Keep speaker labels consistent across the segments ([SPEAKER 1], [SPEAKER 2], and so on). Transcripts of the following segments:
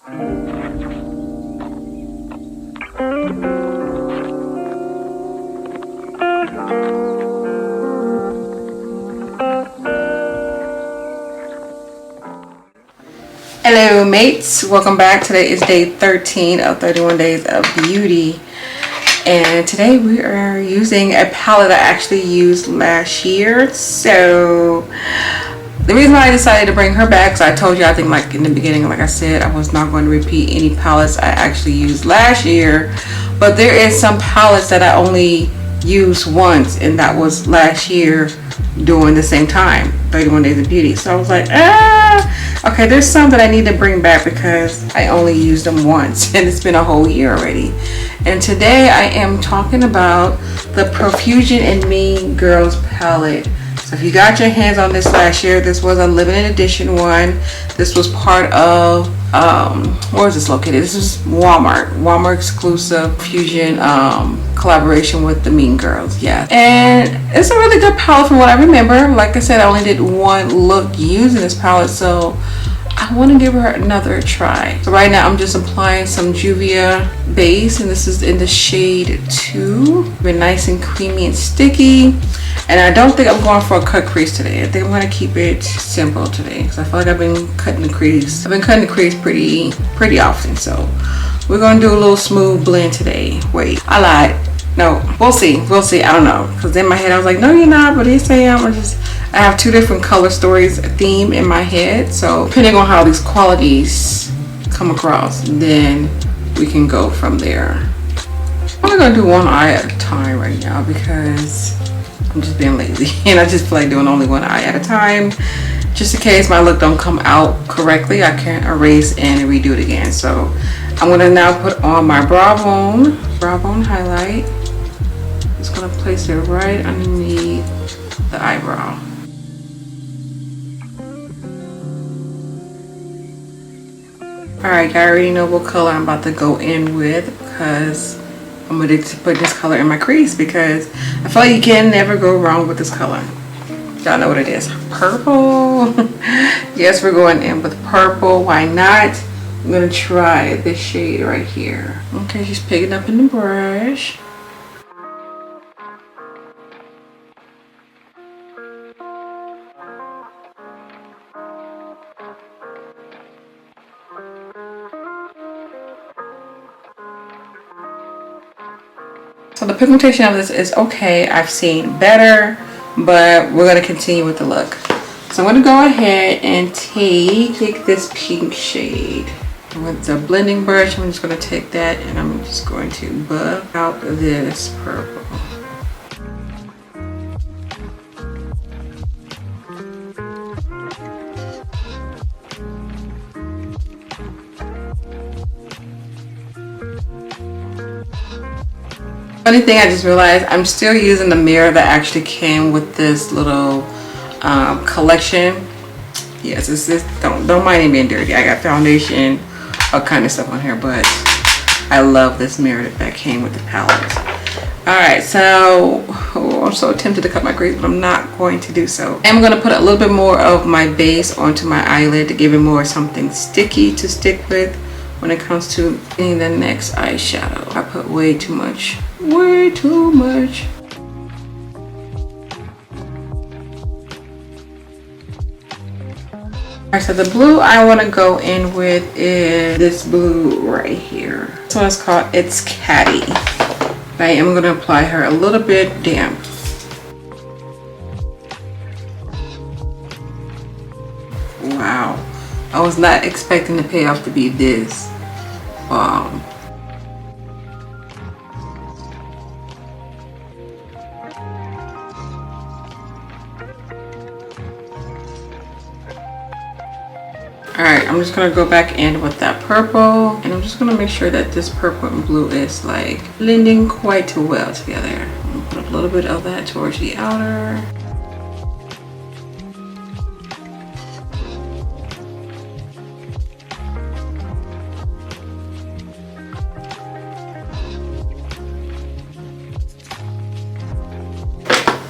[SPEAKER 1] Hello mates, welcome back. Today is day 13 of 31 days of beauty, and today we are using a palette I actually used last year. So the reason why I decided to bring her back, because I told you, I think like in the beginning, like I said, I was not going to repeat any palettes I actually used last year, but there is some palettes that I only used once, and that was last year during the same time, 31 days of beauty. So I was like, okay, there's some that I need to bring back because I only used them once and it's been a whole year already. And today I am talking about the Profusion and Mean Girls palette. So if you got your hands on this last year, this was a limited edition one. This was part of, where is this located? This is Walmart exclusive Fusion collaboration with the Mean Girls, yeah. And it's a really good palette from what I remember. Like I said, I only did one look using this palette, so I want to give her another try. So right now I'm just applying some Juvia base, and this is in the shade 2. Been nice and creamy and sticky. And I don't think I'm going for a cut crease today. I think I'm going to keep it simple today because I feel like I've been cutting the crease. I've been cutting the crease pretty often. So we're going to do a little smooth blend today. Wait, I lied. No, we'll see. We'll see. I don't know. Because in my head I was like, no, you're not. But they say I have two different color stories theme in my head. So depending on how these qualities come across, then we can go from there. I'm only going to do one eye at a time right now because I'm just being lazy and I just feel like doing only one eye at a time, just in case my look don't come out correctly. I can erase and redo it again. So I'm gonna now put on my brow bone highlight. Just gonna place it right underneath the eyebrow. Alright, I already know what color I'm about to go in with because I'm going to put this color in my crease because I feel like you can never go wrong with this color. Y'all know what it is. Purple. Yes, we're going in with purple. Why not? I'm going to try this shade right here. Okay, she's picking up in the brush. So the pigmentation of this is okay. I've seen better, but we're going to continue with the look. So I'm going to go ahead and take this pink shade. With the blending brush, I'm just going to take that and I'm just going to buff out this purple. Funny thing, I just realized I'm still using the mirror that actually came with this little collection. Yes, it's this. Don't mind me being dirty. I got foundation, all kind of stuff on here, but I love this mirror that came with the palette. All right, so I'm so tempted to cut my crease, but I'm not going to do so. I'm going to put a little bit more of my base onto my eyelid to give it more something sticky to stick with when it comes to getting the next eyeshadow. I put way too much. Way too much. Alright, so the blue I want to go in with is this blue right here. This one is called It's Catty. I am going to apply her a little bit damp. Wow, I was not expecting the payoff to be this bomb. Alright, I'm just going to go back in with that purple, and I'm just going to make sure that this purple and blue is like blending quite well together. I'm going to put a little bit of that towards the outer.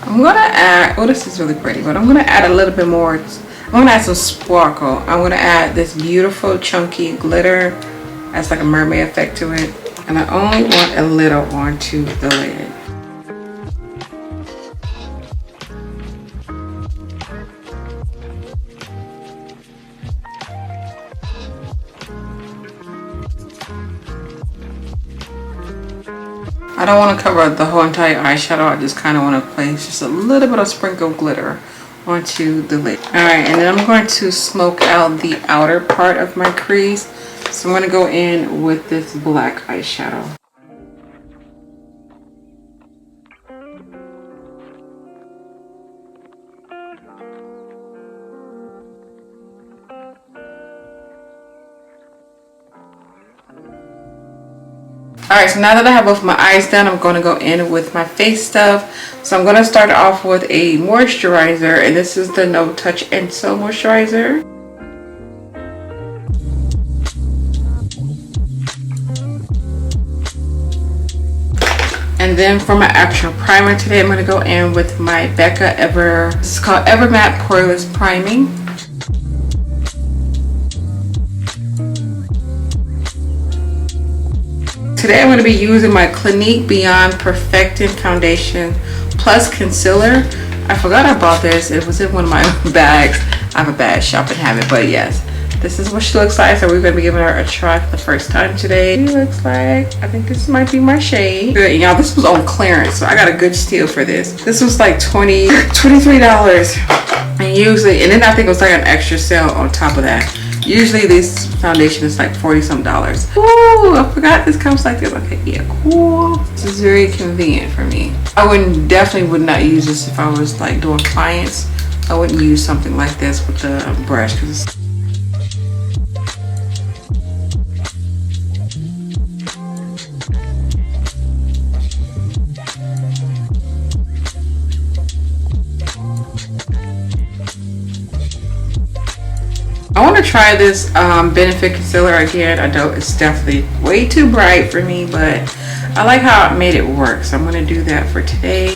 [SPEAKER 1] I'm going to add, oh, this is really pretty, but I'm going to add a little bit more gonna add some sparkle. I'm gonna add this beautiful chunky glitter. That's like a mermaid effect to it. And I only want a little onto the lid. I don't want to cover the whole entire eyeshadow. I just kind of want to place just a little bit of sprinkled glitter onto the lid. Alright, and then I'm going to smoke out the outer part of my crease. So I'm going to go in with this black eyeshadow. Alright, so now that I have both my eyes done, I'm going to go in with my face stuff. So I'm going to start off with a moisturizer, and this is the No Touch Enso moisturizer. And then for my actual primer today, I'm going to go in with my BECCA this is called Ever Matte Poreless Priming. Today I'm going to be using my Clinique Beyond Perfecting Foundation Plus Concealer. I forgot I bought this. It was in one of my bags. I have a bad shopping habit, but yes. This is what she looks like, so we're going to be giving her a try for the first time today. She looks like, I think this might be my shade. Good, y'all, this was on clearance, so I got a good steal for this. This was like $23. And usually, and then I think it was like an extra sale on top of that. Usually this foundation is like 40 some dollars. Ooh, I forgot this comes like this. Okay, yeah, cool. This is very convenient for me. I definitely would not use this if I was like doing clients. I wouldn't use something like this with the brush because I want to try this Benefit Concealer again. I know it's definitely way too bright for me, but I like how it made it work. So I'm going to do that for today.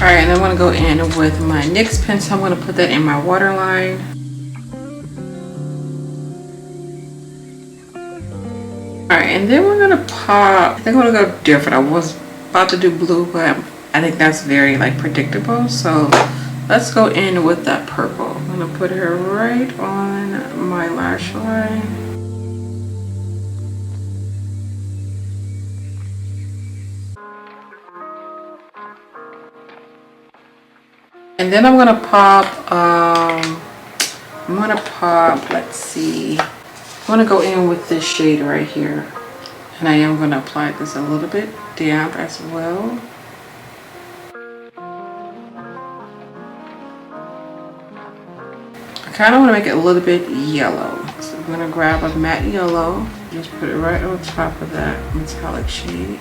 [SPEAKER 1] Alright, and I'm going to go in with my NYX pencil. I'm going to put that in my waterline. Alright, and then we're going to pop. I think I'm going to go different. I was about to do blue, but I think that's very like predictable. So let's go in with that purple. I'm going to put her right on my lash line. And then I'm gonna pop, let's see. I'm gonna go in with this shade right here. And I am gonna apply this a little bit damp as well. I kinda wanna make it a little bit yellow. So I'm gonna grab a matte yellow, just put it right on top of that metallic shade.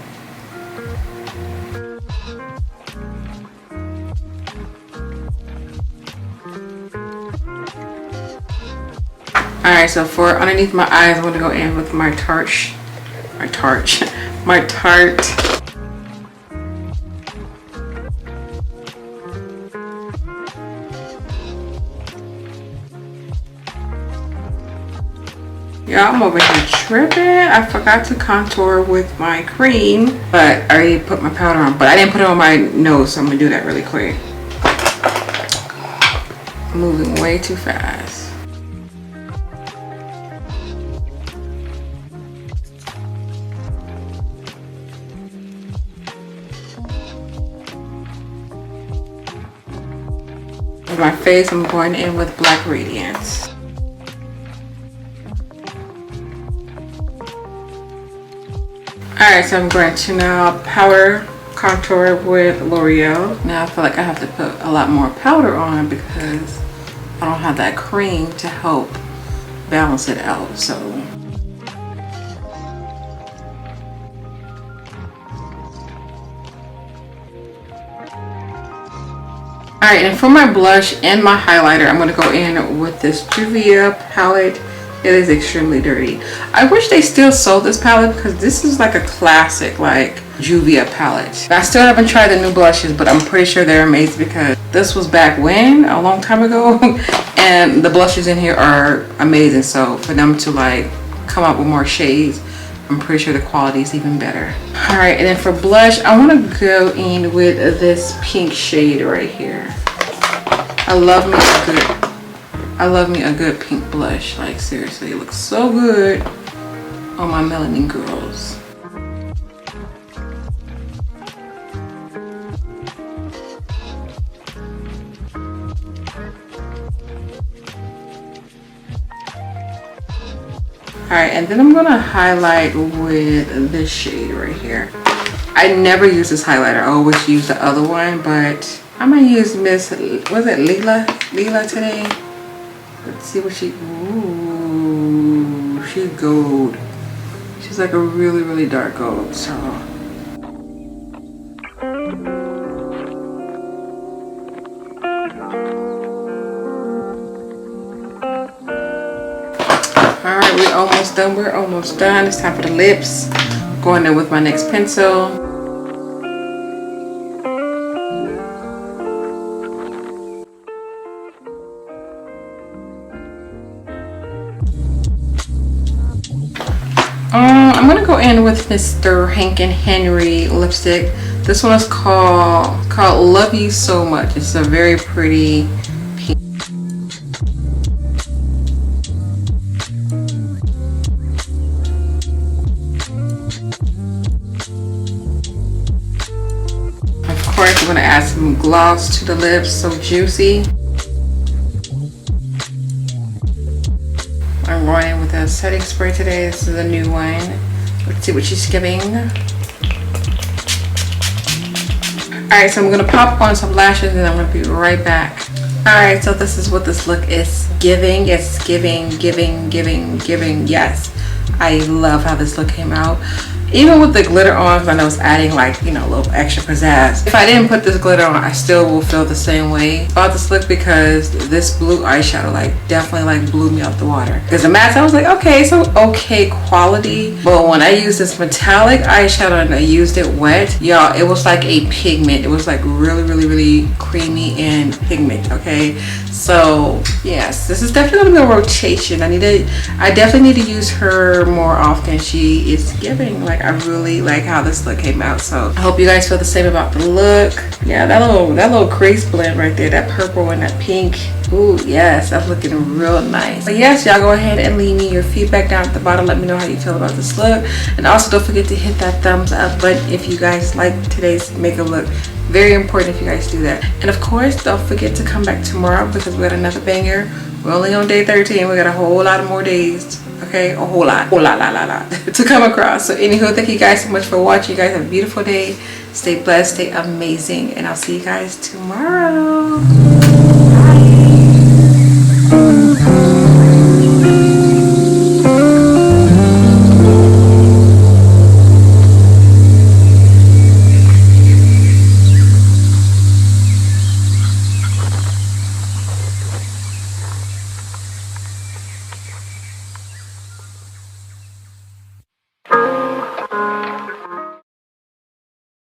[SPEAKER 1] Alright, so for underneath my eyes, I'm going to go in with my Tarte. Yeah, I'm over here tripping. I forgot to contour with my cream, but I already put my powder on, but I didn't put it on my nose, so I'm going to do that really quick. I'm moving way too fast. For my face, I'm going in with Black Radiance. Alright, so I'm going to now powder contour with L'Oreal. Now I feel like I have to put a lot more powder on because I don't have that cream to help balance it out. So Alright, and for my blush and my highlighter, I'm going to go in with this Juvia palette. It is extremely dirty. I wish they still sold this palette because this is like a classic like Juvia palette. I still haven't tried the new blushes, but I'm pretty sure they're amazing because this was back when, a long time ago. And the blushes in here are amazing. So for them to like come out with more shades, I'm pretty sure the quality is even better. All right, and then for blush, I want to go in with this pink shade right here. I love me a good pink blush. Like seriously, it looks so good on my melanin girls. Alright, and then I'm gonna highlight with this shade right here. I never use this highlighter, I always use the other one, but I'm gonna use Miss, was it Leela today? Let's see what she, ooh, she's gold. She's like a really, really dark gold, so. Alright, we're almost done. It's time for the lips. Going in with my next pencil. I'm gonna go in with Mr. Hank and Henry lipstick. This one is called Love You So Much. It's a very pretty pink. Of course, I'm gonna add some gloss to the lips, so juicy. I'm going in with a setting spray today. This is a new one. Let's see what she's giving. Alright, so I'm going to pop on some lashes and I'm going to be right back. Alright, so this is what this look is giving. It's giving. Yes, I love how this look came out. Even with the glitter on, because I know it's adding like, you know, a little extra pizzazz. If I didn't put this glitter on, I still will feel the same way about this look because this blue eyeshadow like definitely like blew me out the water. Because the matte, I was like, okay, so okay quality. But when I used this metallic eyeshadow and I used it wet, y'all, it was like a pigment. It was like really creamy and pigment, okay? So yes, this is definitely gonna be a rotation. I definitely need to use her more often. She is giving. Like I really like how this look came out. So I hope you guys feel the same about the look. Yeah, that little crease blend right there, that purple and that pink. Ooh, yes, that's looking real nice. But yes, y'all go ahead and leave me your feedback down at the bottom. Let me know how you feel about this look. And also don't forget to hit that thumbs up button if you guys like today's makeup look. Very important if you guys do that. And of course, don't forget to come back tomorrow because we got another banger. We're only on day 13. We got a whole lot of more days. Okay, a whole lot to come across. So anywho, thank you guys so much for watching. You guys have a beautiful day. Stay blessed, stay amazing, and I'll see you guys tomorrow.